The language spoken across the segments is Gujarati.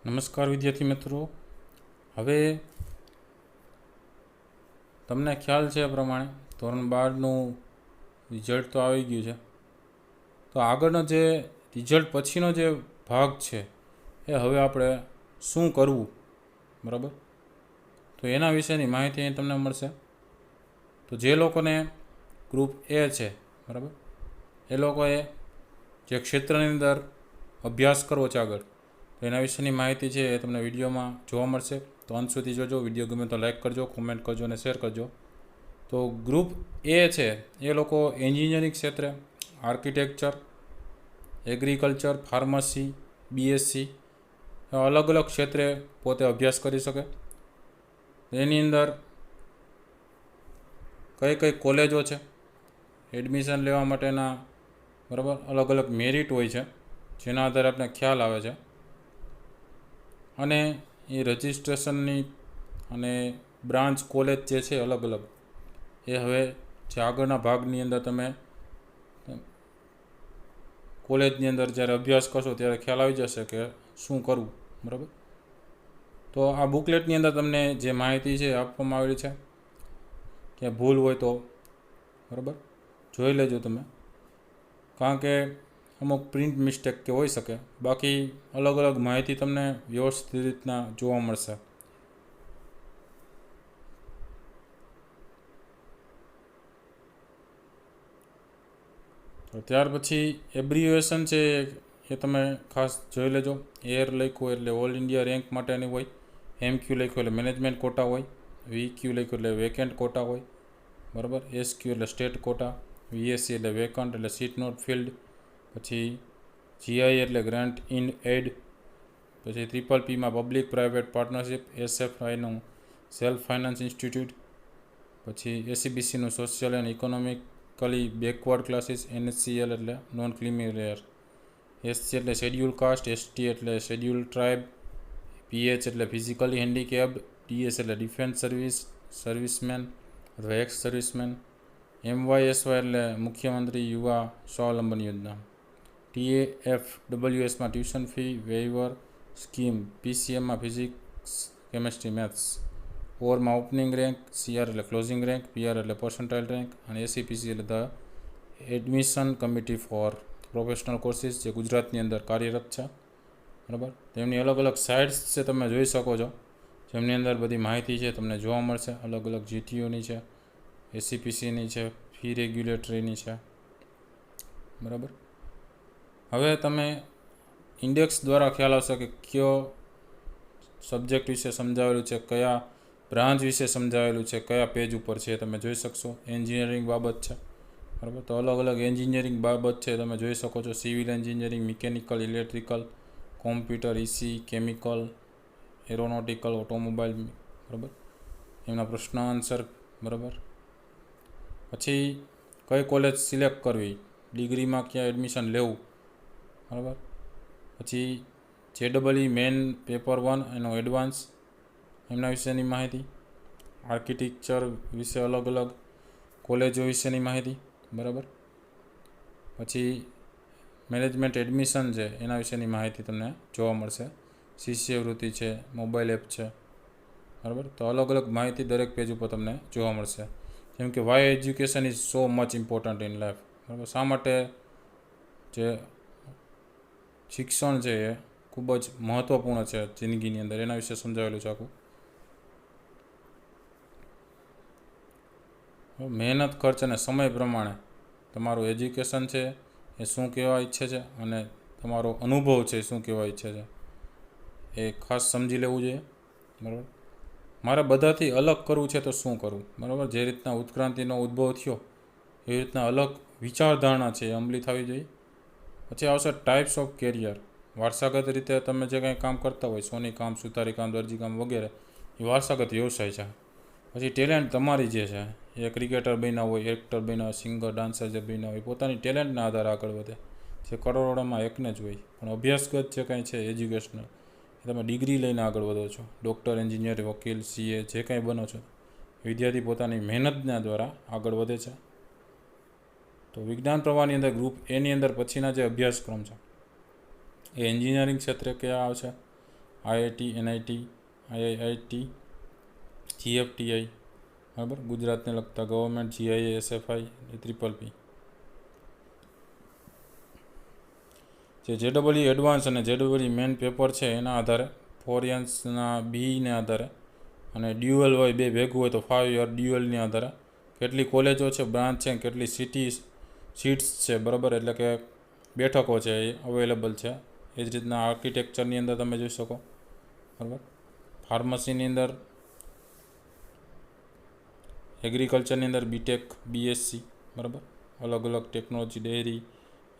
નમસ્કાર વિદ્યાર્થી મિત્રો, હવે તમને ખ્યાલ છે એ પ્રમાણે ધોરણ 12નું રિઝલ્ટ તો આવી ગયું છે. તો આગળનો જે રિઝલ્ટ પછીનો જે ભાગ છે એ હવે આપણે શું કરવું, બરાબર? તો એના વિશેની માહિતી અહીં તમને મળશે. તો જે લોકોને ગ્રુપ એ છે, બરાબર, એ લોકોએ જે ક્ષેત્રની અંદર અભ્યાસ કરવો છે આગળ, તો એના વિશેની માહિતી છે એ તમને વિડીયોમાં જોવા મળશે. તો અંત સુધી જોજો. વિડીયો ગમે તો લાઈક કરજો, કોમેન્ટ કરજો અને શેર કરજો. તો ગ્રુપ એ છે એ લોકો એન્જિનિયરિંગ ક્ષેત્રે, આર્કિટેક્ચર, એગ્રીકલ્ચર, ફાર્મસી, બીએસસી અલગ અલગ ક્ષેત્રે પોતે અભ્યાસ કરી શકે. એની અંદર કઈ કઈ કોલેજો છે, એડમિશન લેવા માટેના, બરાબર, અલગ અલગ મેરિટ હોય છે, જેના આધારે આપણે ખ્યાલ આવે છે. અને એ રજિસ્ટ્રેશનની અને બ્રાન્ચ કોલેજ જે છે અલગ અલગ, એ હવે જે આગળના ભાગની અંદર તમે કોલેજની અંદર જ્યારે અભ્યાસ કરશો ત્યારે ખ્યાલ આવી જશે કે શું કરવું, બરાબર. તો આ બુકલેટની અંદર તમને જે માહિતી છે આપવામાં આવેલી છે. કે ભૂલ હોય તો, બરાબર, જોઈ લેજો તમે, કારણ કે અમુક પ્રિન્ટ મિસ્ટેક કે હોઈ શકે. બાકી અલગ અલગ માહિતી તમને વ્યવસ્થિત રીતના જોવા મળશે. તો ત્યાર પછી એબ્રિવેશન છે એ તમે ખાસ જોઈ લેજો. એર લખ્યું એટલે ઓલ ઇન્ડિયા રેન્ક માટેની હોય, એમક્યુ લખ્યું એટલે મેનેજમેન્ટ કોટા હોય, વીક્યુ લખ્યું એટલે વેકેન્ટ કોટા હોય, બરાબર, એસક્યુ એટલે સ્ટેટ કોટા, વીએસસી એટલે વેકન્ટ એટલે સીટ નોટ ફિલ્ડ, પછી જીઆઈ એટલે ગ્રાન્ટ ઇન એડ, પછી ટ્રિપલ પીમાં પબ્લિક પ્રાઇવેટ પાર્ટનરશિપ, એસએફઆઈનું સેલ્ફ ફાઇનાન્સ ઇન્સ્ટિટ્યૂટ, પછી એસીબીસીનું social and economically backward classes, N S C L એટલે નોન ક્રીમી લેયર, એસસી એટલે શેડ્યુલ કાસ્ટ, એસટી એટલે શેડ્યુલ ટ્રાઇબ, પીએચ એટલે ફિઝિકલી હેન્ડીકેપ્ડ, ડીએસ એટલે ડિફેન્સ સર્વિસમેન અથવા એક્સ સર્વિસમેન, એમવાયએસવાય એટલે મુખ્યમંત્રી યુવા સ્વાવલંબન યોજના, ટીએફડબલ્યુએસમાં ટ્યુશન ફી વેઇવર સ્કીમ, પીસીએમમાં ફિઝિક્સ, કેમેસ્ટ્રી, મેથ્સ, ઓરમાં ઓપનિંગ રેન્ક, સીઆર એટલે ક્લોઝિંગ રેન્ક, પીઆર એટલે પર્સન્ટાઇલ રેન્ક, અને એસીપીસી એટલે the admission committee for professional courses, જે ગુજરાતની અંદર કાર્યરત છે, બરાબર. તેમની અલગ અલગ સાઇટ્સ છે, તમે જોઈ શકો છો, જેમની અંદર બધી માહિતી છે તમને જોવા મળશે. અલગ અલગ જીટીઓની છે, એસીપીસીની છે, ફી રેગ્યુલેટરીની છે, બરાબર. હવે તમે ઇન્ડેક્સ દ્વારા ખ્યાલ આવશે કે કયો સબ્જેક્ટ વિશે સમજાવેલું છે, કયા બ્રાન્ચ વિશે સમજાવેલું છે, કયા પેજ ઉપર છે, તમે જોઈ શકશો. એન્જિનિયરિંગ બાબત છે, બરાબર, તો અલગ અલગ એન્જિનિયરિંગ બાબત છે તમે જોઈ શકો છો. Civil engineering, mechanical, electrical, computer, EC, chemical, aeronautical, automobile, બરાબર, એમના પ્રશ્ન આન્સર, બરાબર. પછી કઈ કોલેજ સિલેક્ટ કરવી, ડિગ્રીમાં ક્યાં એડમિશન લેવું, બરાબર. પછી જેડબલઈ મેન પેપર 1 એનો એડવાન્સ, એમના વિશેની માહિતી, આર્કિટેક્ચર વિશે અલગ અલગ કોલેજો વિશેની માહિતી, બરાબર. પછી મેનેજમેન્ટ એડમિશન છે એના વિશેની માહિતી તમને જોવા મળશે. શિષ્યવૃત્તિ છે, મોબાઈલ એપ છે, બરાબર. તો અલગ અલગ માહિતી દરેક પેજ ઉપર તમને જોવા મળશે. જેમ કે why education is so much important in life, બરાબર, શા માટે જે શિક્ષણ છે એ ખૂબ જ મહત્ત્વપૂર્ણ છે જિંદગીની અંદર, એના વિશે સમજાવેલું છે આખું. મહેનત, ખર્ચ અને સમય પ્રમાણે તમારું એજ્યુકેશન છે એ શું કહેવા ઈચ્છે છે અને તમારો અનુભવ છે એ શું કહેવા ઈચ્છે છે એ ખાસ સમજી લેવું જોઈએ, બરાબર. મારે બધાથી અલગ કરવું છે તો શું કરવું, બરાબર. જે રીતના ઉત્ક્રાંતિનો ઉદ્ભવ થયો એવી રીતના અલગ વિચારધારણા છે એ અમલી થવી જોઈએ. પછી આવશે ટાઈપ્સ ઓફ કેરિયર. વારસાગત રીતે તમે જે કંઈ કામ કરતા હોય, સોની કામ, સુતારી કામ, દરજી કામ વગેરે, એ વારસાગત વ્યવસાય છે. પછી ટેલેન્ટ તમારી જે છે એ ક્રિકેટર બન્યા હોય, એક્ટર બન્યા હોય, સિંગર, ડાન્સર જે બન્યા હોય, પોતાની ટેલેન્ટના આધારે આગળ વધે. જે કરોડોમાં એકને જ હોય. પણ અભ્યાસગત જે કાંઈ છે એજ્યુકેશનલ, એ તમે ડિગ્રી લઈને આગળ વધો છો, ડૉક્ટર, એન્જિનિયર, વકીલ, સીએ જે કાંઈ બનો છો, વિદ્યાર્થી પોતાની મહેનતના દ્વારા આગળ વધે છે. તો વિજ્ઞાન પ્રવાહની અંદર ગ્રુપ એની અંદર પછીના જે અભ્યાસક્રમ છે એ એન્જિનિયરિંગ ક્ષેત્રે કયા આવશે, આઈઆઈટી, એનઆઈટી, આઈઆઈટી, જીએફટીઆઈ, બરાબર, ગુજરાતને લગતા ગવર્મેન્ટ, જીઆઈએ, એસએફઆઈ, પીપીપી. જે જેડબલઈ એડવાન્સ અને જેડબલઈ મેન પેપર છે એના આધારે 4 યર્સના બીને આધારે અને ડ્યુઅલ હોય, બે ભેગું હોય તો 5 યર ડ્યુઅલની આધારે કેટલી કોલેજો છે, બ્રાન્ચ છે, કેટલી સીટ્સ છે, બરાબર, એટલે કે બેઠકો છે એ અવેલેબલ છે. એ જ રીતના આર્કિટેક્ચરની અંદર તમે જોઈ શકો, બરાબર, ફાર્મસીની અંદર, એગ્રીકલ્ચરની અંદર બીટેક, બીએસસી, બરાબર, અલગ અલગ ટેકનોલોજી, ડેરી,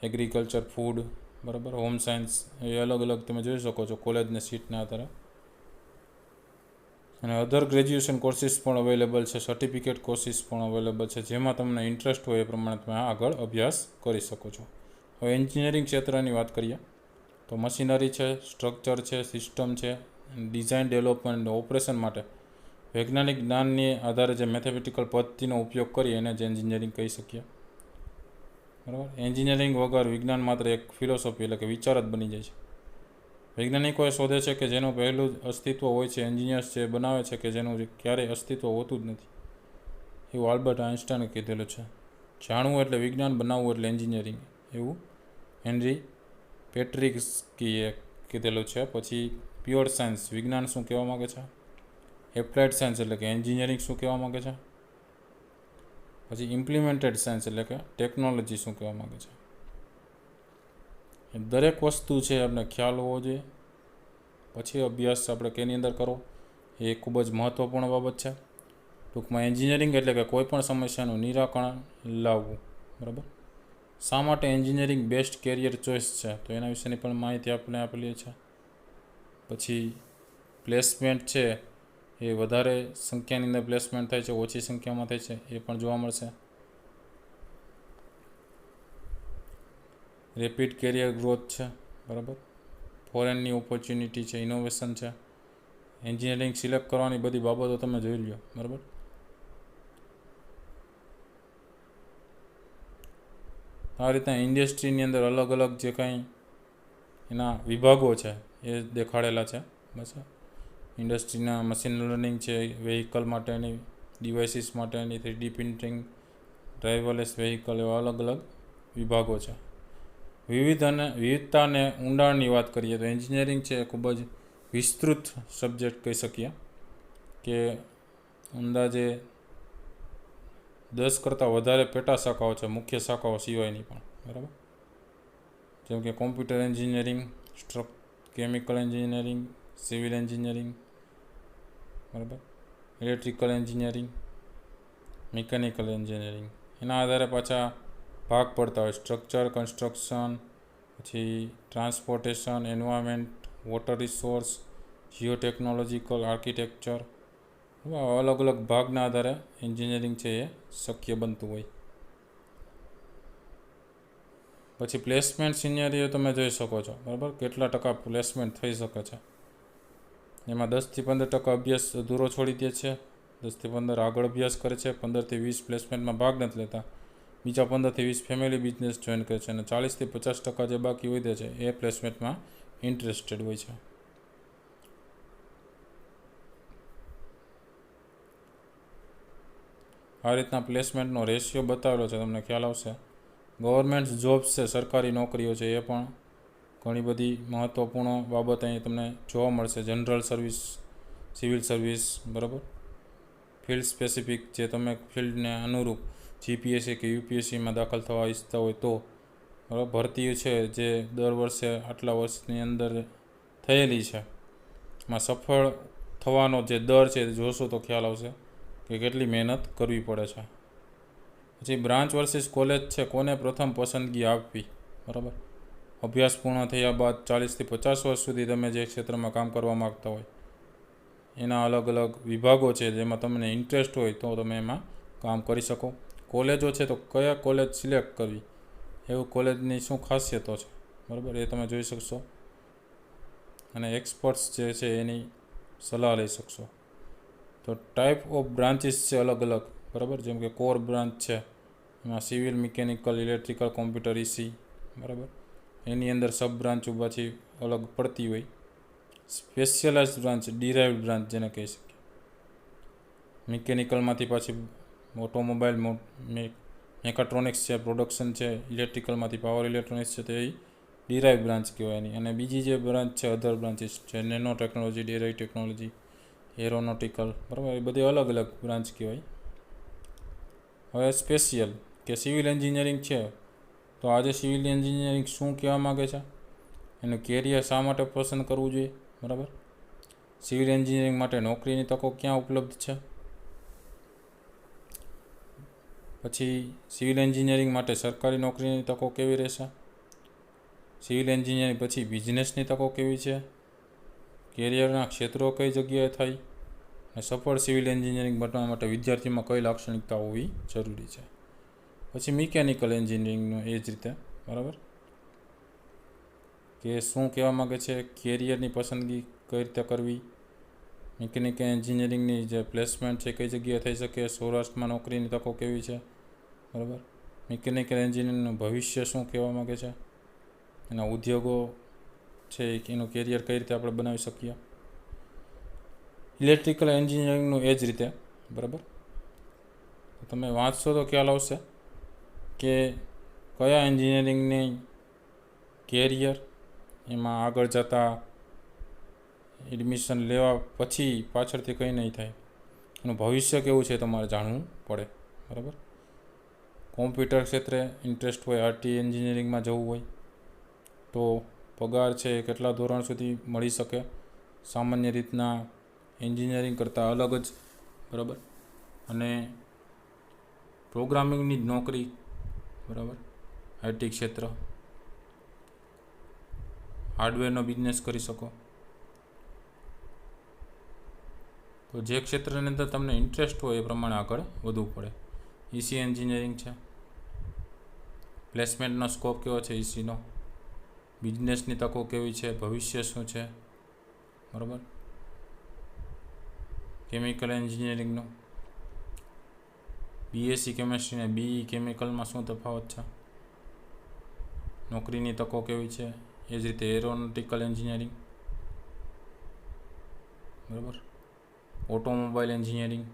એગ્રીકલ્ચર, ફૂડ, બરાબર, હોમ સાયન્સ, એ અલગ અલગ તમે જોઈ શકો છો કોલેજને સીટના આધારે. અને અધર ગ્રેજ્યુએશન કોર્સીસ પણ અવેલેબલ છે, સર્ટિફિકેટ કોર્સીસ પણ અવેલેબલ છે, જેમાં તમને ઇન્ટરેસ્ટ હોય એ પ્રમાણે તમે આગળ અભ્યાસ કરી શકો છો. હવે એન્જિનિયરિંગ ક્ષેત્રની વાત કરીએ તો મશીનરી છે, સ્ટ્રક્ચર છે, સિસ્ટમ છે, ડિઝાઇન, ડેવલપમેન્ટ અને ઓપરેશન માટે વૈજ્ઞાનિક જ્ઞાનની આધારે જે મેથેમેટિકલ પદ્ધતિનો ઉપયોગ કરી એને જ એન્જિનિયરિંગ કહી શકીએ, બરાબર. એન્જિનિયરિંગ વગર વિજ્ઞાન માત્ર એક ફિલોસોફી એટલે કે વિચાર જ બની જાય છે. વૈજ્ઞાનિકો શોધે છે કે જેનું પહેલું જ અસ્તિત્વ હોય છે, એન્જિનિયર્સ જે બનાવે છે કે જેનું ક્યારેય અસ્તિત્વ હોતું જ નથી, એવું આલ્બર્ટ આઇન્સ્ટાઈને કીધેલું છે. જાણવું એટલે વિજ્ઞાન, બનાવવું એટલે એન્જિનિયરિંગ, એવું હેનરી પેટ્રિક્સકીએ કીધેલું છે. પછી પ્યોર સાયન્સ, વિજ્ઞાન શું કહેવા માગે છે. એપ્લાઇડ સાયન્સ એટલે કે એન્જિનિયરિંગ શું કહેવા માગે છે. પછી ઇમ્પ્લિમેન્ટેડ સાયન્સ એટલે કે ટેકનોલોજી શું કહેવા માગે છે. દરેક વસ્તુ છે આપણે ખ્યાલ હોવો જોઈએ. પછી અભ્યાસ આપણે કેની અંદર કરવો એ ખૂબ જ મહત્ત્વપૂર્ણ બાબત છે. ટૂંકમાં એન્જિનિયરિંગ એટલે કે કોઈ પણ સમસ્યાનું નિરાકરણ લાવવું, બરાબર. શા માટે એન્જિનિયરિંગ બેસ્ટ કેરિયર ચોઇસ છે તો એના વિશેની પણ માહિતી આપણે આપેલી છે. પછી પ્લેસમેન્ટ છે એ વધારે સંખ્યાની અંદર પ્લેસમેન્ટ થાય છે, ઓછી સંખ્યામાં થાય છે એ પણ જોવા મળશે. રેપિડ કેરિયર ગ્રોથ છે, બરાબર, ફોરેનની ઓપોર્ચ્યુનિટી છે, ઇનોવેશન છે. એન્જિનિયરિંગ સિલેક્ટ કરવાની બધી બાબતો તમે જોઈ લો, બરાબર. આ રીતના ઇન્ડસ્ટ્રીની અંદર અલગ અલગ જે કાંઈ એના વિભાગો છે એ દેખાડેલા છે, બસ. ઇન્ડસ્ટ્રીના મશીન લર્નિંગ છે, વેહિકલ માટેની, ડિવાઇસીસ માટેની, 3D પ્રિન્ટિંગ, ડ્રાઈવરલેસ વેહિકલ, એવા અલગ અલગ વિભાગો છે. વિવિધતા અને ઊંડાણની વાત કરીએ તો એન્જિનિયરિંગ છે ખૂબ જ વિસ્તૃત સબ્જેક્ટ કહી શકીએ કે અંદાજે 10 કરતાં વધારે પેટા શાખાઓ છે, મુખ્ય શાખાઓ સિવાયની પણ, બરાબર. જેમ કે computer engineering, chemical engineering, civil engineering, બરાબર, ઇલેક્ટ્રિકલ એન્જિનિયરિંગ, મિકેનિકલ એન્જિનિયરિંગ. એના આધારે પાછા ભાગ પડતા હોય, સ્ટ્રક્ચર, કન્સ્ટ્રક્શન, પછી transportation, environment, water resource, geotechnological, architecture, અલગ અલગ ભાગના આધારે એન્જિનિયરિંગ છે એ શક્ય બનતું હોય. પછી પ્લેસમેન્ટ સિનિયરીઓ તમે જોઈ શકો છો, બરાબર, કેટલા ટકા પ્લેસમેન્ટ થઈ શકે છે. એમાં 10થી 15% અભ્યાસ અધૂરો છોડી દે છે, 10થી 15 આગળ અભ્યાસ કરે છે, 15થી 20 પ્લેસમેન્ટમાં ભાગ નથી લેતા, બીજા 15થી 20 ફેમિલી બિઝનેસ જોઈન કરે છે, અને 40થી 50% જે બાકી વધે છે એ પ્લેસમેન્ટમાં ઇન્ટરેસ્ટેડ હોય છે. આ રીતના પ્લેસમેન્ટનો રેશિયો બતાવેલો છે, તમને ખ્યાલ આવશે. ગવર્મેન્ટ જોબ્સ છે, સરકારી નોકરીઓ છે, એ પણ ઘણી બધી મહત્ત્વપૂર્ણ બાબત અહીં તમને જોવા મળશે. જનરલ સર્વિસ, સિવિલ સર્વિસ, બરાબર, ફિલ્ડ સ્પેસિફિક, જે તમે ફિલ્ડને અનુરૂપ જીપીએસસી કે યુપીએસસીમાં દાખલ થવા ઈચ્છતા હોય તો, બરાબર, ભરતી છે જે દર વર્ષે આટલા વર્ષની અંદર થયેલી છે, એમાં સફળ થવાનો જે દર છે જોશો તો ખ્યાલ આવશે કે કેટલી મહેનત કરવી પડે છે. પછી બ્રાન્ચ વર્સિસ કોલેજ છે, કોને પ્રથમ પસંદગી આપવી, બરાબર. અભ્યાસ પૂર્ણ થયા બાદ 40થી 50 વર્ષ સુધી તમે જે ક્ષેત્રમાં કામ કરવા માગતા હોય એના અલગ અલગ વિભાગો છે, જેમાં તમને ઇન્ટરેસ્ટ હોય તો તમે એમાં કામ કરી શકો. કોલેજો છે તો કયા કોલેજ સિલેક્ટ કરવી, એવું કોલેજની શું ખાસિયતો છે, બરાબર, એ તમે જોઈ શકશો. અને એક્સપર્ટ્સ જે છે એની સલાહ લઈ શકશો. તો ટાઈપ ઓફ બ્રાન્ચીસ છે અલગ અલગ, બરાબર, જેમ કે કોર બ્રાન્ચ છે, એમાં civil, mechanical, electrical, computer, EC, બરાબર. એની અંદર સબ બ્રાન્ચો પાછી અલગ પડતી હોય. સ્પેશિયલાઇઝ બ્રાન્ચ, ડિરાઇવ્ડ બ્રાન્ચ જેને કહી શકીએ. મિકેનિકલમાંથી પાછી ઓટોમોબાઈલ, મેકાટ્રોનિક્સ છે, પ્રોડક્શન છે, ઇલેક્ટ્રિકલમાંથી પાવર ઇલેક્ટ્રોનિક્સ છે, તે ડિરાઇવ બ્રાન્ચ કહેવાય એની. અને બીજી જે બ્રાન્ચ છે અધર બ્રાન્ચીસ છે, નેનો ટેકનોલોજી, ડેરાઇવ ટેકનોલોજી, એરોનોટિકલ, બરાબર, એ બધી અલગ અલગ બ્રાન્ચ કહેવાય. હવે સ્પેશિયલ કે સિવિલ એન્જિનિયરિંગ છે, તો આજે સિવિલ એન્જિનિયરિંગ શું કહેવા માગે છે, એનું કેરિયર શા માટે પસંદ કરવું જોઈએ, બરાબર. સિવિલ એન્જિનિયરિંગ માટે નોકરીની તકો ક્યાં ઉપલબ્ધ છે, પછી સિવિલ એન્જિનિયરિંગ માટે સરકારી નોકરીની તકો કેવી રહેશે, સિવિલ એન્જિનિયરિંગ પછી બિઝનેસની તકો કેવી છે, કેરિયરના ક્ષેત્રો કઈ જગ્યાએ થાય, અને સફળ સિવિલ એન્જિનિયરિંગ બનવા માટે વિદ્યાર્થીમાં કઈ લાક્ષણિકતા હોવી જરૂરી છે. પછી મિકેનિકલ એન્જિનિયરિંગનું એ જ રીતે, બરાબર, કે શું કહેવા માગે છે, કેરિયરની પસંદગી કઈ રીતે કરવી, મિકેનિકલ એન્જિનિયરિંગની જે પ્લેસમેન્ટ છે કઈ જગ્યાએ થઈ શકે, સૌરાષ્ટ્રમાં નોકરીની તકો કેવી છે, બરાબર, મિકેનિકલ એન્જિનિયરિંગનું ભવિષ્ય શું કહેવા માગે છે, એના ઉદ્યોગો છે એનું કેરિયર કઈ રીતે આપણે બનાવી શકીએ. ઇલેક્ટ્રિકલ એન્જિનિયરિંગનું એ જ રીતે, બરાબર. તમે વાંચશો તો ખ્યાલ આવશે કે કયા એન્જિનિયરિંગની કેરિયર, એમાં આગળ જતાં એડમિશન લેવા પછી પાછળથી કંઈ નહીં થાય, એનું ભવિષ્ય કેવું છે તમારે જાણવું પડે, બરાબર. કોમ્પ્યુટર ક્ષેત્રે ઇન્ટરેસ્ટ હોય, આરટી એન્જિનિયરિંગમાં જવું હોય તો પગાર છે એ કેટલા ધોરણ સુધી મળી શકે, સામાન્ય રીતના એન્જિનિયરિંગ કરતાં અલગ જ, બરાબર. અને પ્રોગ્રામિંગની જ નોકરી, બરાબર, આઈટી ક્ષેત્ર, હાર્ડવેરનો બિઝનેસ કરી શકો. તો જે ક્ષેત્રની અંદર તમને ઇન્ટરેસ્ટ હોય એ પ્રમાણે આગળ વધવું પડે. ઈસી એન્જિનિયરિંગ છે, પ્લેસમેન્ટનો સ્કોપ કેવો છે ઈસીનો, બિઝનેસની તકો કેવી છે, ભવિષ્ય શું છે, બરાબર. કેમિકલ એન્જિનિયરિંગનું બીએસસી કેમેસ્ટ્રી અને બીઈ કેમિકલમાં શું તફાવત છે, નોકરીની તકો કેવી છે. એ જ રીતે એરોનોટિકલ એન્જિનિયરિંગ, બરાબર, ઓટોમોબાઈલ એન્જિનિયરિંગ,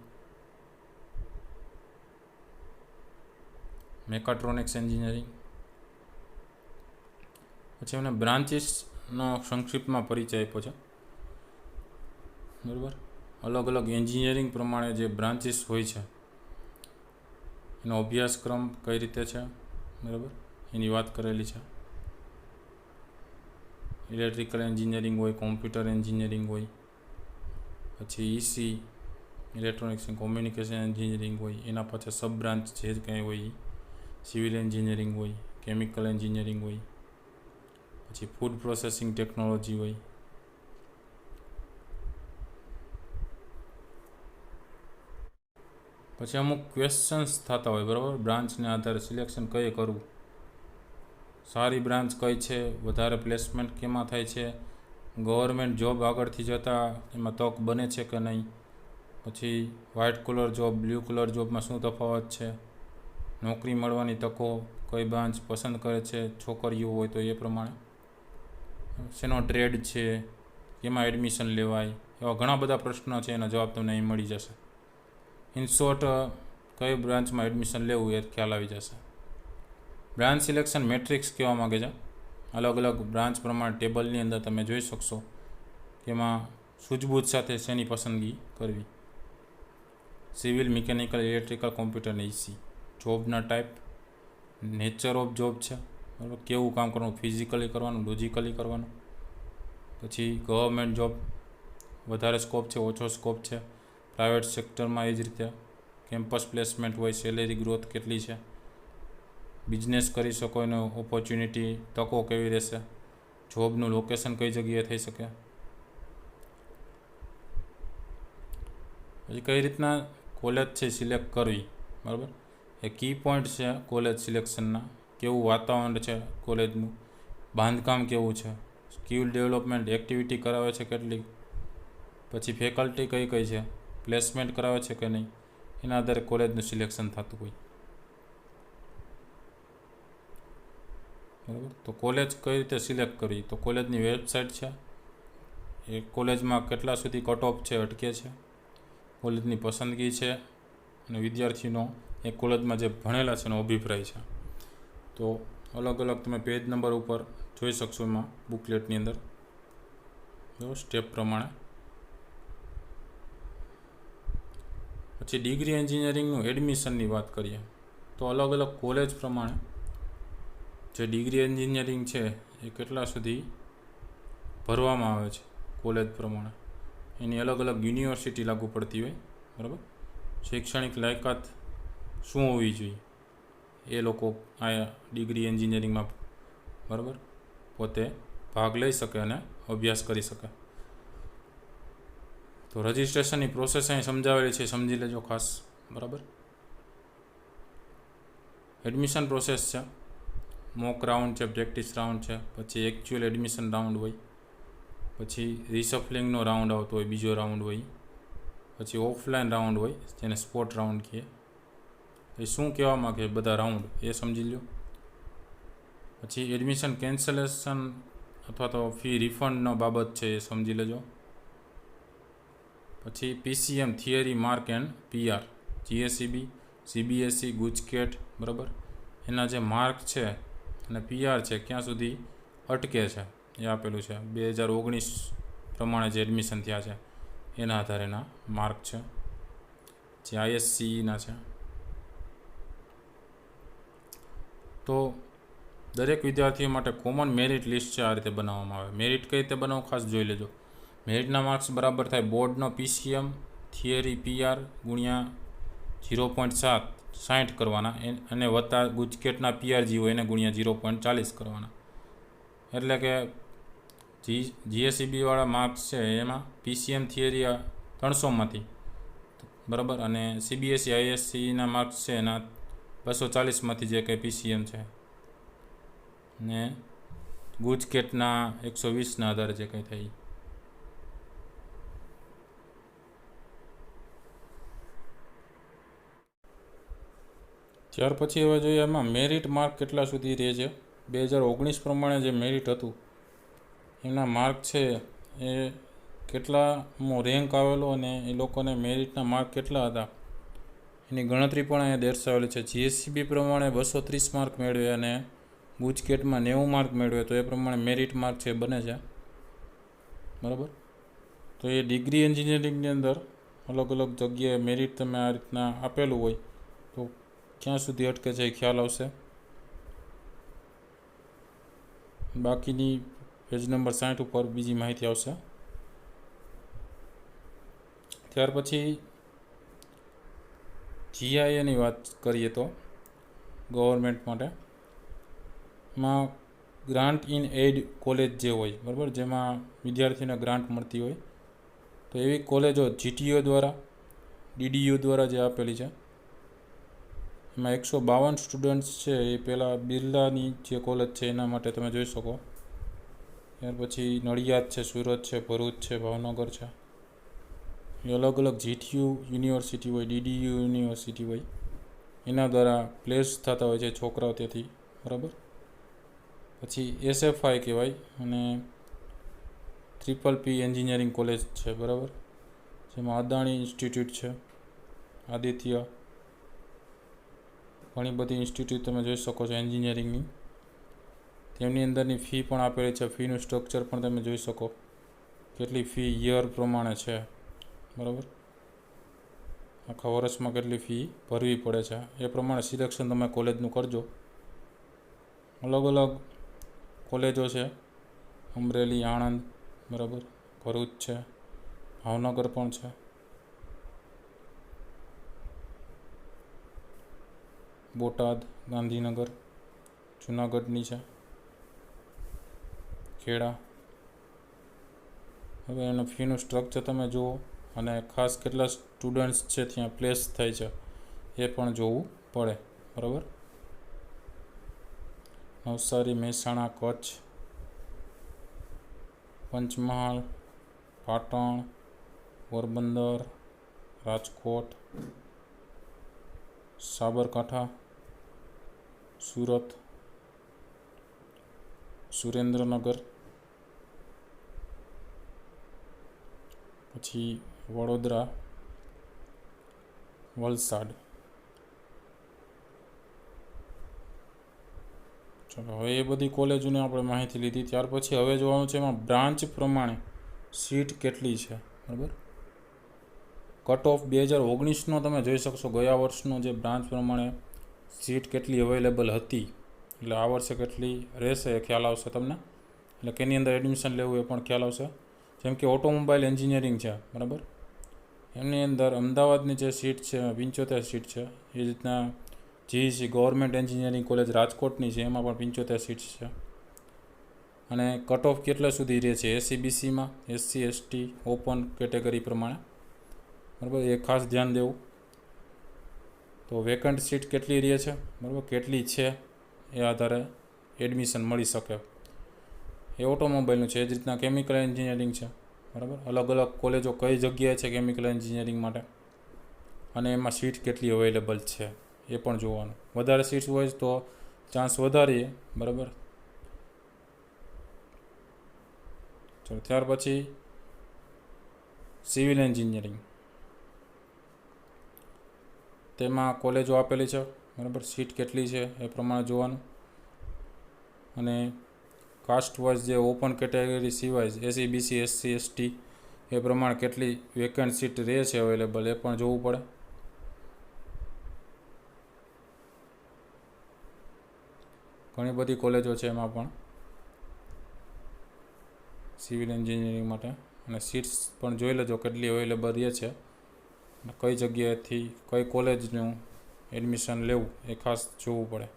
મેકાટ્રોનિક્સ એન્જિનિયરિંગ. પછી એમને બ્રાન્ચીસનો સંક્ષિપ્તમાં પરિચય આપ્યો છે, બરાબર. અલગ અલગ એન્જિનિયરિંગ પ્રમાણે જે બ્રાન્ચીસ હોય છે એનો અભ્યાસક્રમ કઈ રીતે છે, બરાબર, એની વાત કરેલી છે. ઇલેક્ટ્રિકલ એન્જિનિયરિંગ હોય, કોમ્પ્યુટર એન્જિનિયરિંગ હોય, પછી EC electronics and communication engineering હોય, એના પાછળ સબ બ્રાન્ચ જે કંઈ હોય, સિવિલ એન્જિનિયરિંગ હોય, કેમિકલ એન્જિનિયરિંગ હોય, પછી ફૂડ પ્રોસેસિંગ ટેકનોલોજી હોય. પછી અમુક ક્વેશ્ચન્સ થતા હોય, બરાબર, બ્રાન્ચને આધારે સિલેક્શન કઈ કરવું, સારી બ્રાન્ચ કઈ છે, વધારે પ્લેસમેન્ટ કેમાં થાય છે, ગવર્મેન્ટ જોબ આગળથી જતાં એમાં તક બને છે કે નહીં, પછી white collar job, blue collar જોબમાં શું તફાવત છે, નોકરી મળવાની તકો કઈ બ્રાન્ચ પસંદ કરે છે, છોકરીઓ હોય તો એ પ્રમાણે, શેનો ટ્રેડ છે, એમાં એડમિશન લેવાય, એવા ઘણા બધા પ્રશ્નો છે, એના જવાબ તમને અહીં મળી જશે. ઇન શોર્ટ, કઈ બ્રાન્ચમાં એડમિશન લેવું એ ખ્યાલ આવી જશે. બ્રાન્ચ સિલેક્શન મેટ્રિક્સ કહેવા માગે છે. અલગ અલગ બ્રાન્ચ પ્રમાણે ટેબલની અંદર તમે જોઈ શકશો કે એમાં સૂઝબૂછ સાથે શેની પસંદગી કરવી. સિવિલ, મિકેનિકલ, ઇલેક્ટ્રિકલ, કોમ્પ્યુટર અને ઈસી. જોબના ટાઈપ, નેચર ઓફ જોબ છે, બરાબર, કેવું કામ કરવાનું, ફિઝિકલી કરવાનું, લોજિકલી કરવાનું. પછી ગવર્મેન્ટ જોબ, વધારે સ્કોપ છે, ઓછો સ્કોપ છે. પ્રાઇવેટ સેક્ટરમાં એ જ રીતે કેમ્પસ પ્લેસમેન્ટ હોય, સેલેરી ગ્રોથ કેટલી છે, બિઝનેસ કરી શકો એનો ઓપોર્ચ્યુનિટી, તકો કેવી રહેશે, જોબનું લોકેશન કઈ જગ્યાએ થઈ શકે. પછી કઈ રીતના કોલેજ છે સિલેક્ટ કરવી, બરાબર, એ કી પોઈન્ટ છે કોલેજ સિલેક્શનના. કેવું વાતાવરણ છે કોલેજનું, બાંધકામ કેવું છે, સ્કિલ ડેવલપમેન્ટ એક્ટિવિટી કરાવે છે કેટલી, પછી ફેકલ્ટી કઈ કઈ છે, પ્લેસમેન્ટ કરાવે છે કે નહીં, એના આધારે કોલેજનું સિલેક્શન થતું હોય, બરાબર. તો કોલેજ કઈ રીતે સિલેક્ટ કરવી, તો કોલેજની વેબસાઇટ છે, એ કોલેજમાં કેટલા સુધી કટ ઓફ છે અટકે છે, કોલેજની પસંદગી છે અને વિદ્યાર્થીનો એ કોલેજમાં જે ભણેલા છે એનો અભિપ્રાય છે. તો અલગ અલગ તમે પેજ નંબર ઉપર જોઈ શકશો એમાં બુકલેટની અંદર જો સ્ટેપ પ્રમાણે. પછી ડિગ્રી એન્જિનિયરિંગનું એડમિશનની વાત કરીએ તો અલગ અલગ કોલેજ પ્રમાણે જે ડિગ્રી એન્જિનિયરિંગ છે એ કેટલા સુધી ભરવામાં આવે છે કોલેજ પ્રમાણે. એની અલગ અલગ યુનિવર્સિટી લાગુ પડતી હોય, બરાબર. શૈક્ષણિક લાયકાત શું હોવી જોઈએ એ લોકો આ ડિગ્રી એન્જિનિયરિંગમાં, બરાબર, પોતે ભાગ લઈ શકે અને અભ્યાસ કરી શકે. તો રજિસ્ટ્રેશનની પ્રોસેસ અહીં સમજાવેલી છે, સમજી લેજો ખાસ, બરાબર. એડમિશન પ્રોસેસ છે, મોક રાઉન્ડ છે, પ્રેક્ટિસ રાઉન્ડ છે, પછી એકચ્યુઅલ એડમિશન રાઉન્ડ હોય, પછી રિસફલિંગનો રાઉન્ડ આવતો હોય, બીજો રાઉન્ડ હોય, પછી ઓફલાઈન રાઉન્ડ હોય જેને સ્પોટ રાઉન્ડ કહે. એ શું કહેવા માગે બધા રાઉન્ડ એ સમજી લો. પછી એડમિશન કેન્સલેશન અથવા તો ફી રિફંડનો બાબત છે એ સમજી લેજો. પછી PCM theory mark and PR, GSEB, CBSE, GUJCET, બરાબર, એના જે માર્ક છે અને PR છે ક્યાં સુધી અટકે છે એ આપેલું છે. 2019 પ્રમાણે જે એડમિશન થયા છે એના આધારે એના માર્ક છે, જે ISCEના છે. તો દરેક વિદ્યાર્થીઓ માટે કોમન મેરિટ લિસ્ટ છે આ રીતે બનાવવામાં આવે. મેરિટ કઈ રીતે બનાવવું ખાસ જોઈ લેજો. મેરિટના માર્ક્સ બરાબર થાય બોર્ડનો PCM થિયરી PR ગુણ્યા 0.60 કરવાના અને વત્તા ગુજકેટના PR જે હોય એને ગુણ્યા 0.40 કરવાના. એટલે કે GSEB વાળા માર્ક્સ છે એમાં PCM થિયરી 300માંથી, બરાબર, અને CBSE ISCEના માર્ક્સ છે એના 240માંથી જે કંઈ PCM છે ને ગુજકેટના 120ના આધારે જે કંઈ થાય. ત્યાર પછી હવે જોઈએ એમાં મેરિટ માર્ક કેટલા સુધી રહે છે. 2019 પ્રમાણે જે મેરિટ હતું એના માર્ક છે એ કેટલામો રેન્ક આવેલો અને એ લોકોને મેરિટના માર્ક કેટલા હતા એની ગણતરી પણ અહીંયા દર્શાવેલી છે. GSEB પ્રમાણે 230 માર્ક મેળવે અને ગુજકેટમાં 90 માર્ક મેળવે તો એ પ્રમાણે મેરિટ માર્ક છે બને છે, બરાબર. તો એ ડિગ્રી એન્જિનિયરિંગની અંદર અલગ અલગ જગ્યાએ મેરિટ તમે આ રીતના આપેલું હોય તો ક્યાં સુધી અટકે છે એ ખ્યાલ આવશે. બાકીની પેજ નંબર 60 ઉપર બીજી માહિતી આવશે. ત્યાર પછી GIAની વાત કરીએ તો ગવર્મેન્ટ માટે માં ગ્રાન્ટ ઇન એડ કોલેજ જે હોય, બરાબર, જેમાં વિદ્યાર્થીને ગ્રાન્ટ મળતી હોય તો એવી કોલેજો GTO દ્વારા, DDU દ્વારા જે આપેલી છે એમાં 152 સ્ટુડન્ટ્સ છે એ પહેલાં બિરલાની જે કોલેજ છે એના માટે તમે જોઈ શકો. ત્યાર પછી નડિયાદ છે, સુરત છે, ભરૂચ છે, ભાવનગર છે, એ અલગ અલગ GTU યુનિવર્સિટી હોય, DDU યુનિવર્સિટી હોય એના દ્વારા પ્લેસ થતા હોય છે છોકરાઓ ત્યાંથી, બરાબર. પછી SFI કહેવાય અને PPP એન્જિનિયરિંગ કોલેજ છે, બરાબર, જેમાં અદાણી ઇન્સ્ટિટ્યૂટ છે, આદિત્ય, ઘણી બધી ઇન્સ્ટિટ્યૂટ તમે જોઈ શકો છો એન્જિનિયરિંગની. તેમની અંદરની ફી પણ આપેલી છે. ફીનું સ્ટ્રક્ચર પણ તમે જોઈ શકો કેટલી ફી યર પ્રમાણે છે, બરાબર, આખા વર્ષમાં કેટલી ફી ભરવી પડે છે એ પ્રમાણે સિલેક્શન તમે કોલેજનું કરજો. અલગ અલગ કોલેજો છે, અમરેલી, આણંદ, બરાબર, ભરૂચ છે, ભાવનગર પણ છે, બોટાદ, ગાંધીનગર, જુનાગઢની છે, ખેડા. હવે એનું ફીનું સ્ટ્રક્ચર તમે જુઓ અને ખાસ કેટલા સ્ટુડન્ટ્સ છે ત્યાં પ્લેસ થાય છે એ પણ જોવું પડે, બરાબર. નવસારી, મહેસાણા, કચ્છ, પંચમહાલ, પાટણ, પોરબંદર, રાજકોટ, સાબરકાંઠા, સુરત, સુરેન્દ્રનગર, પછી વડોદરા, વલસાડ. ચલો, હવે એ બધી કોલેજોની આપણે માહિતી લીધી. ત્યાર પછી હવે જોવાનું છે એમાં બ્રાન્ચ પ્રમાણે સીટ કેટલી છે. બરાબર, કટ ઓફ 2019નો તમે જોઈ શકશો. ગયા વર્ષનો જે બ્રાન્ચ પ્રમાણે સીટ કેટલી અવેલેબલ હતી, એટલે આ વર્ષે કેટલી રહેશે એ ખ્યાલ આવશે તમને. એટલે કેની અંદર એડમિશન લેવું એ પણ ખ્યાલ આવશે. જેમ કે ઓટોમોબાઈલ એન્જિનિયરિંગ છે, બરાબર, એમની અંદર અમદાવાદની જે સીટ છે 75 સીટ છે. એ રીતના જીઈસી ગવર્મેન્ટ એન્જિનિયરિંગ કોલેજ રાજકોટની છે, એમાં પણ 75 સીટ્સ છે. અને કટ ઓફ કેટલા સુધી રહે છે એસસીબીસીમાં, એસસી એસટી ઓપન કેટેગરી પ્રમાણે, બરાબર, એ ખાસ ધ્યાન દેવું. તો વેકન્ટ સીટ કેટલી રહે છે, બરાબર, કેટલી છે એ આધારે એડમિશન મળી શકે. એ ઓટોમોબાઈલનું છે. એ જ રીતના કેમિકલ એન્જિનિયરિંગ છે, બરાબર. અલગ અલગ કોલેજો કઈ જગ્યાએ છે કેમિકલ એન્જિનિયરિંગ માટે, અને એમાં સીટ કેટલી અવેલેબલ છે એ પણ જોવાનું. વધારે સીટ્સ હોય તો ચાન્સ વધારીએ, બરાબર. ચલો, ત્યાર પછી સિવિલ એન્જિનિયરિંગ, તેમાં કોલેજો આપેલી છે, બરાબર. સીટ કેટલી છે એ પ્રમાણે જોવાનું. અને કાસ્ટ વાઇઝ જે ઓપન કેટેગરી સિવાય એસસી બીસી એસસી એસટી એ પ્રમાણે કેટલી વેકન્ટ સીટ રહે છે અવેલેબલ એ પણ જોવું પડે. ઘણી બધી કોલેજો છે એમાં પણ સિવિલ એન્જિનિયરિંગ માટે, અને સીટ્સ પણ જોઈ લેજો કેટલી અવેલેબલ રહે છે, અને કઈ જગ્યાએથી કઈ કોલેજનું એડમિશન લેવું એ ખાસ જોવું પડે.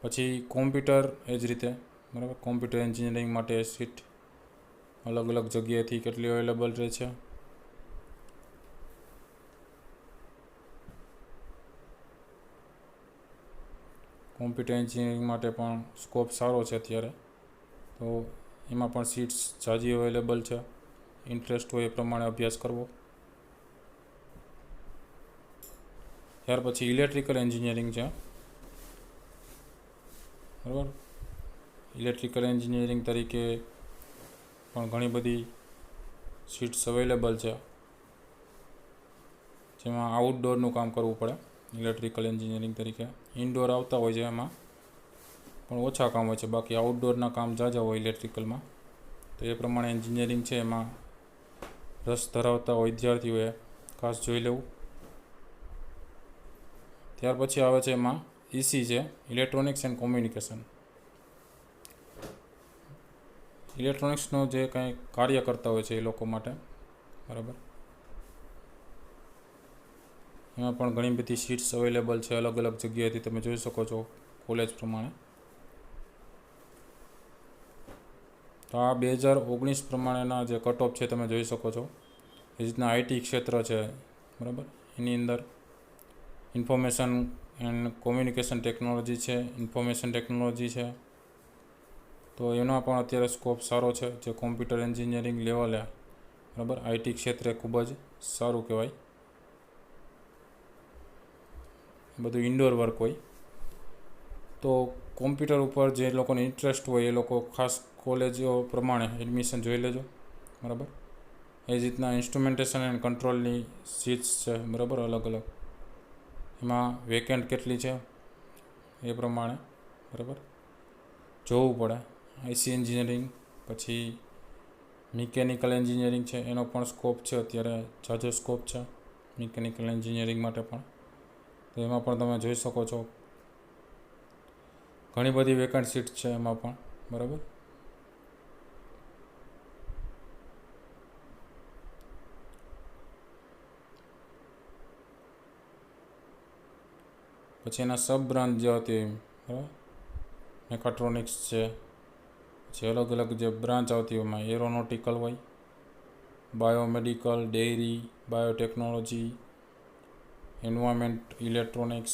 પછી કોમ્પ્યુટર, એ જ રીતે, બરાબર. કોમ્પ્યુટર એન્જિનિયરિંગ માટે સીટ અલગ અલગ જગ્યાએથી કેટલી અવેલેબલ રહે છે. કોમ્પ્યુટર એન્જિનિયરિંગ માટે પણ સ્કોપ સારો છે અત્યારે, તો એમાં પણ સીટ્સ ઝાઝી અવેલેબલ છે. ઇન્ટરેસ્ટ હોય એ પ્રમાણે અભ્યાસ કરવો. ત્યાર પછી ઇલેક્ટ્રિકલ એન્જિનિયરિંગ છે, બરાબર. ઇલેક્ટ્રિકલ એન્જિનિયરિંગ તરીકે પણ ઘણી બધી સીટ્સ અવેલેબલ છે, જેમાં આઉટડોરનું કામ કરવું પડે ઇલેક્ટ્રિકલ એન્જિનિયરિંગ તરીકે. ઇન્ડોર આવતા હોય છે એમાં પણ ઓછા કામ હોય છે, બાકી આઉટડોરના કામ ઝાઝા હોય ઇલેક્ટ્રિકલમાં. તો એ પ્રમાણે એન્જિનિયરિંગ છે એમાં રસ ધરાવતા હોય વિદ્યાર્થીઓએ ખાસ જોઈ લેવું. ત્યાર પછી આવે છે એમાં ઈસી છે, ઇલેક્ટ્રોનિક્સ એન્ડ કોમ્યુનિકેશન. ઇલેક્ટ્રોનિક્સનો જે કંઈ કાર્ય કરતા હોય છે એ લોકો માટે, બરાબર. એમાં પણ ઘણી બધી સીટ્સ અવેલેબલ છે અલગ અલગ જગ્યાએથી, તમે જોઈ શકો છો કોલેજ પ્રમાણે. તો આ 2019 પ્રમાણેના જે કટ ઓફ છે તમે જોઈ શકો છો. એ રીતના આઈટી ક્ષેત્ર છે, બરાબર. એની અંદર ઇન્ફોર્મેશન એન્ડ કોમ્યુનિકેશન ટેકનોલોજી છે, ઇન્ફોર્મેશન ટેકનોલોજી છે, તો એનો પણ અત્યારે સ્કોપ સારો છે. જે કોમ્પ્યુટર એન્જિનિયરિંગ લેવલે, બરાબર, આઈટી ક્ષેત્રે ખૂબ જ સારું કહેવાય. બધું ઇન્ડોર વર્ક હોય, તો કોમ્પ્યુટર ઉપર જે લોકોને ઇન્ટરેસ્ટ હોય એ લોકો ખાસ કોલેજો પ્રમાણે એડમિશન જોઈ લેજો, બરાબર. એ જ રીતના ઇન્સ્ટ્રુમેન્ટેશન એન્ડ કંટ્રોલની સીટ્સ છે, બરાબર, અલગ અલગ. એમાં વેકેન્ટ કેટલી છે એ પ્રમાણે, બરાબર, જોવું પડે. આઈસી એન્જિનિયરિંગ, પછી મિકેનિકલ એન્જિનિયરિંગ છે, એનો પણ સ્કોપ છે અત્યારે, ઝાઝો સ્કોપ છે મિકેનિકલ એન્જિનિયરિંગ માટે પણ. તો એમાં પણ તમે જોઈ શકો છો ઘણી બધી વેકન્ટ સીટ છે એમાં પણ, બરાબર. પછી એના સબ બ્રાન્ચ જે હતી, બરાબર, મેકાટ્રોનિક્સ છે, પછી અલગ અલગ જે બ્રાન્ચ આવતી હોય એમાં એરોનોટિકલ હોય, biomedical, dairy, biotechnology, environment, electronics,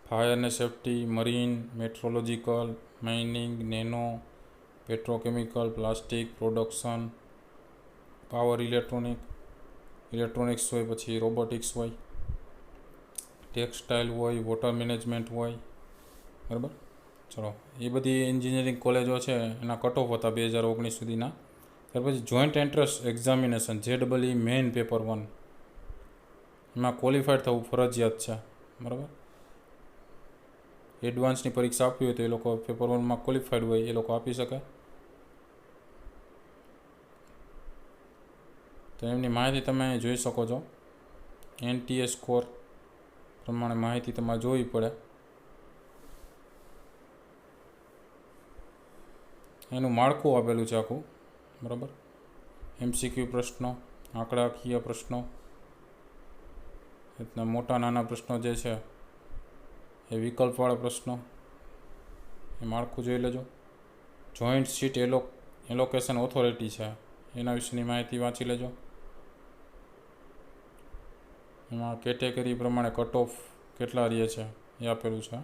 fire અને safety, marine, metrological, mining, nano, petrochemical, plastic production, power electronics હોય, પછી રોબોટિક્સ હોય, ટેક્સટાઇલ હોય, વોટર મેનેજમેન્ટ હોય, બરાબર. ચલો, એ બધી એન્જિનિયરિંગ કોલેજો છે એના કટ ઓફ હતા 2019 સુધીના. ત્યાર પછી joint entrance examination JEE main paper 1, એમાં ક્વોલિફાઈડ થવું ફરજિયાત છે. બરાબર, એડવાન્સની પરીક્ષા આપવી હોય તો એ લોકો પેપર 1માં ક્વોલિફાઈડ હોય એ લોકો આપી શકે. તો એમની માહિતી તમે જોઈ શકો છો. NTA સ્કોર પ્રમાણે માહિતી તમારે જોવી પડે. એનું માળખું આપેલું છે આખું. બરાબર, MCQ પ્રશ્નો, આંકડાકીય પ્રશ્નો, રીતના મોટા નાના પ્રશ્નો જે છે એ વિકલ્પવાળા પ્રશ્નો, એ માળખું જોઈ લેજો. જોઈન્ટ સીટ એલોકેશન ઓથોરિટી છે એના વિશેની માહિતી વાંચી લેજો. એમાં કેટેગરી પ્રમાણે કટ ઓફ કેટલા રહે છે એ આપેલું છે.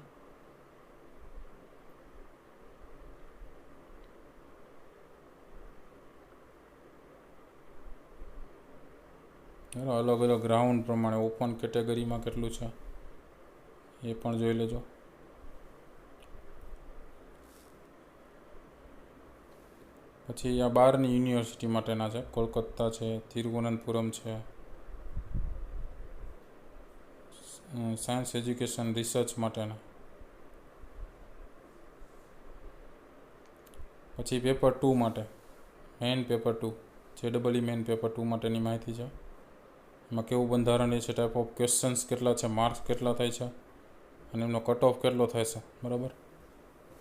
અલગ અલગ રાઉન્ડ પ્રમાણે ઓપન કેટેગરીમાં કેટલું છે એ પણ જોઈ લેજો. પછી આ બહારની યુનિવર્સિટી માટેના છે, કોલકાતા છે, તિરુવનંતપુરમ છે, સાયન્સ એજ્યુકેશન રિસર્ચ માટેના. પછી પેપર 2 માટે main paper 2 JEE main paper 2 માટેની માહિતી છે. એમાં કેવું બંધારણ છે, ટાઈપ ઓફ ક્વેશ્ચન્સ કેટલા છે, માર્ક્સ કેટલા થાય છે અને એમનો કટ ઓફ કેટલો થાય છે. બરાબર,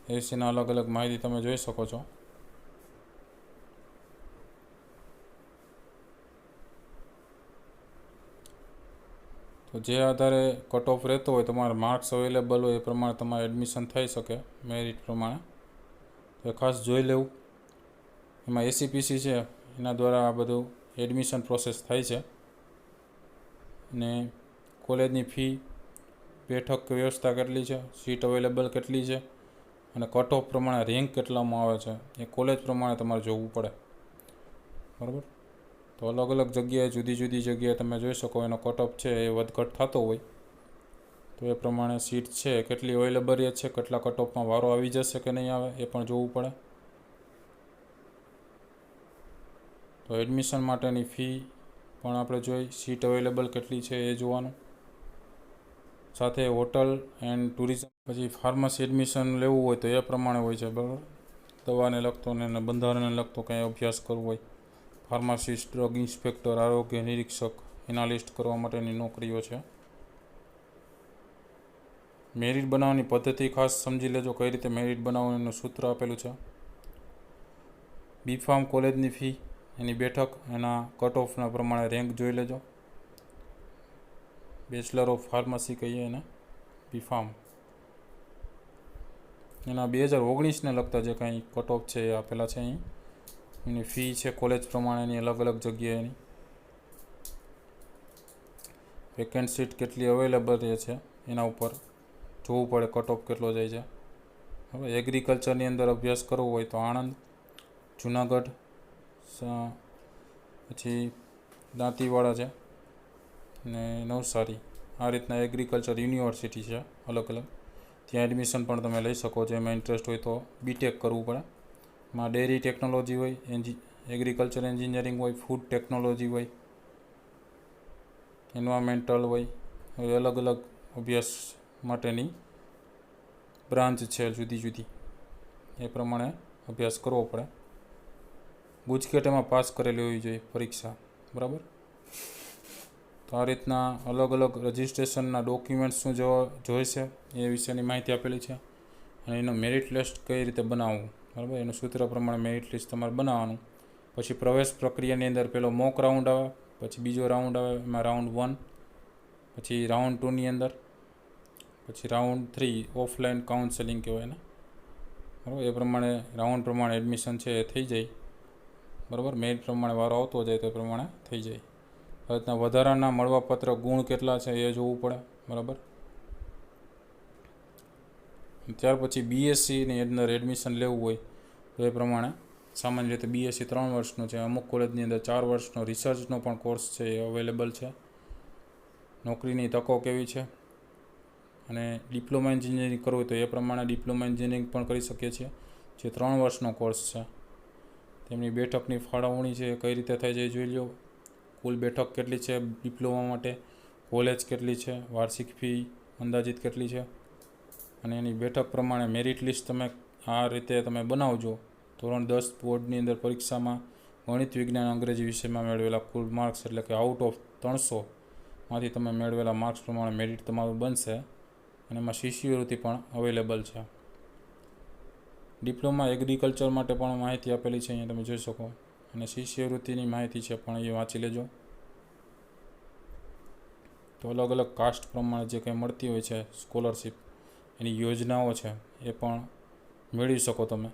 એ વિશેના અલગ અલગ માહિતી તમે જોઈ શકો છો. તો જે આધારે કટ ઓફ રહેતો હોય, તમારા માર્ક્સ અવેલેબલ હોય એ પ્રમાણે તમારે એડમિશન થઈ શકે મેરિટ પ્રમાણે. તો ખાસ જોઈ લેવું. એમાં ACPC છે એના દ્વારા આ બધું એડમિશન પ્રોસેસ થાય છે. અને કોલેજની ફી, બેઠક વ્યવસ્થા કેટલી છે, સીટ અવેલેબલ કેટલી છે અને કટ ઓફ પ્રમાણે રેન્ક કેટલામાં આવે છે એ કોલેજ પ્રમાણે તમારે જોવું પડે. બરાબર, તો અલગ અલગ જગ્યાએ જુદી જુદી જગ્યાએ તમે જોઈ શકો એનો કટ ઓફ છે એ વધઘટ થતો હોય. તો એ પ્રમાણે સીટ છે કેટલી અવેલેબલ રહે છે, કેટલા કટ ઓફમાં વારો આવી જશે કે નહીં આવે એ પણ જોવું પડે. તો એડમિશન માટેની ફી પણ આપણે જોઈ, સીટ અવેલેબલ કેટલી છે એ જોવાનું. સાથે હોટલ એન્ડ ટુરિઝમ. પછી ફાર્મસી એડમિશન લેવું હોય તો એ પ્રમાણે હોય છે. બરાબર, દવાને લગતો ને બંધારણને લગતો કંઈ અભ્યાસ કરવો હોય, ફાર્માસિસ્ટ, ડ્રગ ઇન્સ્પેક્ટર, આરોગ્ય નિરીક્ષક, એનાલિસ્ટ કરવા માટેની નોકરીઓ છે. મેરિટ બનાવવાની પદ્ધતિ ખાસ સમજી લેજો, કઈ રીતે મેરિટ બનાવવાનું એનું સૂત્ર આપેલું છે. B.Pharm કોલેજની ફી, એની બેઠક, એના કટ ઓફના પ્રમાણે રેન્ક જોઈ લેજો. બેચલર ઓફ ફાર્મસી કહીએ એને B.Pharm, એના 2019ને લગતા જે કાંઈ કટ ઓફ છે એ આપેલા છે અહીં. એની ફી છે કોલેજ પ્રમાણેની અલગ અલગ જગ્યાએની. વેકેન્ટ સીટ કેટલી અવેલેબલ રહે છે એના ઉપર જોવું પડે, કટ ઓફ કેટલો જાય છે. હવે એગ્રીકલ્ચરની અંદર અભ્યાસ કરવો હોય તો આણંદ, જુનાગઢ, પછી દાંતીવાડા છે ને નવસારી, આ રીતના એગ્રીકલ્ચર યુનિવર્સિટી છે અલગ અલગ. ત્યાં એડમિશન પણ તમે લઈ શકો છો. એમાં ઇન્ટરેસ્ટ હોય તો BTech કરવું પડે. એમાં ડેરી ટેકનોલોજી હોય, એગ્રીકલ્ચર એન્જિનિયરિંગ હોય, ફૂડ ટેકનોલોજી હોય, એન્વાયરમેન્ટલ હોય. હવે અલગ અલગ અભ્યાસ માટેની બ્રાન્ચ છે જુદી જુદી, એ પ્રમાણે અભ્યાસ કરવો પડે. ગુજકેટ એમાં પાસ કરેલી હોવી જોઈએ પરીક્ષા. બરાબર, તો આ રીતના અલગ અલગ રજિસ્ટ્રેશનના ડોક્યુમેન્ટ્સ શું જોઈશે એ વિશેની માહિતી આપેલી છે. અને એનો મેરિટ લિસ્ટ કઈ રીતે બનાવવું. બરાબર, એનું સૂત્ર પ્રમાણે મેરિટ લિસ્ટ તમારે બનાવવાનું. પછી પ્રવેશ પ્રક્રિયાની અંદર પેલો મોક રાઉન્ડ આવે, પછી બીજો રાઉન્ડ આવે, એમાં રાઉન્ડ 1, પછી રાઉન્ડ 2ની અંદર, પછી રાઉન્ડ 3 ઓફલાઈન કાઉન્સેલિંગ કહેવાય એને. બરાબર, એ પ્રમાણે રાઉન્ડ પ્રમાણે એડમિશન છે એ થઈ જાય. બરાબર, મેરિટ પ્રમાણે વારો આવતો જાય તો એ પ્રમાણે થઈ જાય. આ રીતના વધારાના મળવાપત્ર ગુણ કેટલા છે એ જોવું પડે. બરાબર, ત્યાર પછી BScની અંદર એડમિશન લેવું હોય તો એ પ્રમાણે સામાન્ય રીતે BSc 3 વર્ષનું છે. અમુક કોલેજની અંદર 4 વર્ષનો રિસર્ચનો પણ કોર્સ છે એ અવેલેબલ છે. નોકરીની તકો કેવી છે અને ડિપ્લોમા એન્જિનિયરિંગ કરવું હોય તો એ પ્રમાણે ડિપ્લોમા એન્જિનિયરિંગ પણ કરી શકીએ છીએ, જે 3 વર્ષનો કોર્સ છે. તેમની બેઠકની ફાળવણી છે એ કઈ રીતે થાય છે એ જોઈ લો. કુલ બેઠક કેટલી છે ડિપ્લોમા માટે, કોલેજ કેટલી છે, વાર્ષિક ફી અંદાજિત કેટલી છે, અને એની બેઠક પ્રમાણે મેરિટ લિસ્ટ તમે આ રીતે તમે બનાવજો. ધોરણ 10 બોર્ડની અંદર પરીક્ષામાં ગણિત, વિજ્ઞાન, અંગ્રેજી વિષયમાં મેળવેલા કુલ માર્ક્સ, એટલે કે આઉટ ઓફ 300 માંથી તમે મેળવેલા માર્ક્સ પ્રમાણે મેરિટ તમારું બનશે. અને એમાં શિષ્યવૃત્તિ પણ અવેલેબલ છે. ડિપ્લોમા એગ્રીકલ્ચર માટે પણ માહિતી આપેલી છે, અહીંયા તમે જોઈ શકો. અને શિષ્યવૃત્તિની માહિતી છે પણ એ વાંચી લેજો. તો અલગ અલગ કાસ્ટ પ્રમાણે જે કંઈ મળતી હોય છે સ્કોલરશિપ, એની યોજનાઓ છે એ પણ મેળવી શકો તમે.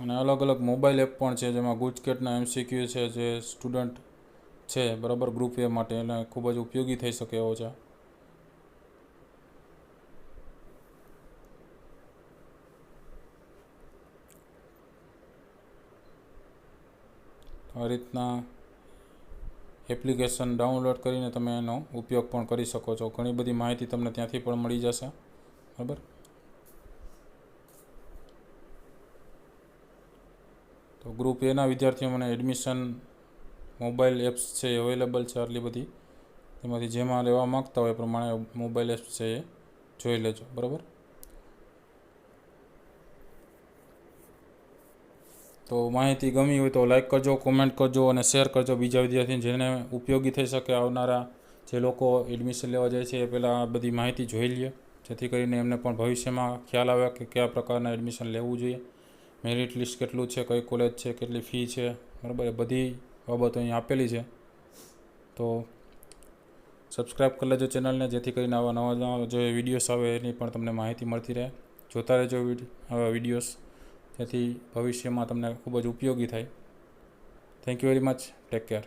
અને અલગ અલગ મોબાઈલ એપ પણ છે, જેમાં ગુજકેટના MCQ છે, જે સ્ટુડન્ટ છે બરાબર ગ્રુપ એ માટે એને ખૂબ જ ઉપયોગી થઈ શકે એવો છે. આ રીતના એપ્લિકેશન ડાઉનલોડ કરીને તમે એનો ઉપયોગ પણ કરી શકો છો. ઘણી બધી માહિતી તમને ત્યાંથી પણ મળી જશે બરાબર. તો ગ્રુપ એના વિદ્યાર્થીઓ મને એડમિશન મોબાઈલ એપ્સ છે એ અવેલેબલ છે આટલી બધી, તેમાંથી જેમાં લેવા માગતા હોય એ પ્રમાણે મોબાઈલ એપ્સ છે એ જોઈ લેજો બરાબર. તો માહિતી ગમી હોય તો લાઈક કરજો, કોમેન્ટ કરજો અને શેર કરજો બીજા વિદ્યાર્થીને, જેને ઉપયોગી થઈ શકે. આવનારા જે લોકો એડમિશન લેવા જાય છે એ પહેલાં આ બધી માહિતી જોઈ લે, જેથી કરીને એમને પણ ભવિષ્યમાં ખ્યાલ આવે કે કયા પ્રકારના એડમિશન લેવું જોઈએ, મેરિટ લિસ્ટ કેટલું છે, કઈ કોલેજ છે, કેટલી ફી છે બરાબર. એ બધી બાબતો અહીં આપેલી છે. તો સબસ્ક્રાઈબ કરી લેજો ચેનલને, જેથી કરીને આવા નવા જે વિડીયોઝ આવે એની પણ તમને માહિતી મળતી રહે. જોતા રહેજો આવા વિડીયોઝ, જેથી ભવિષ્યમાં તમને ખૂબ જ ઉપયોગી થાય. Thank you very much. Take care.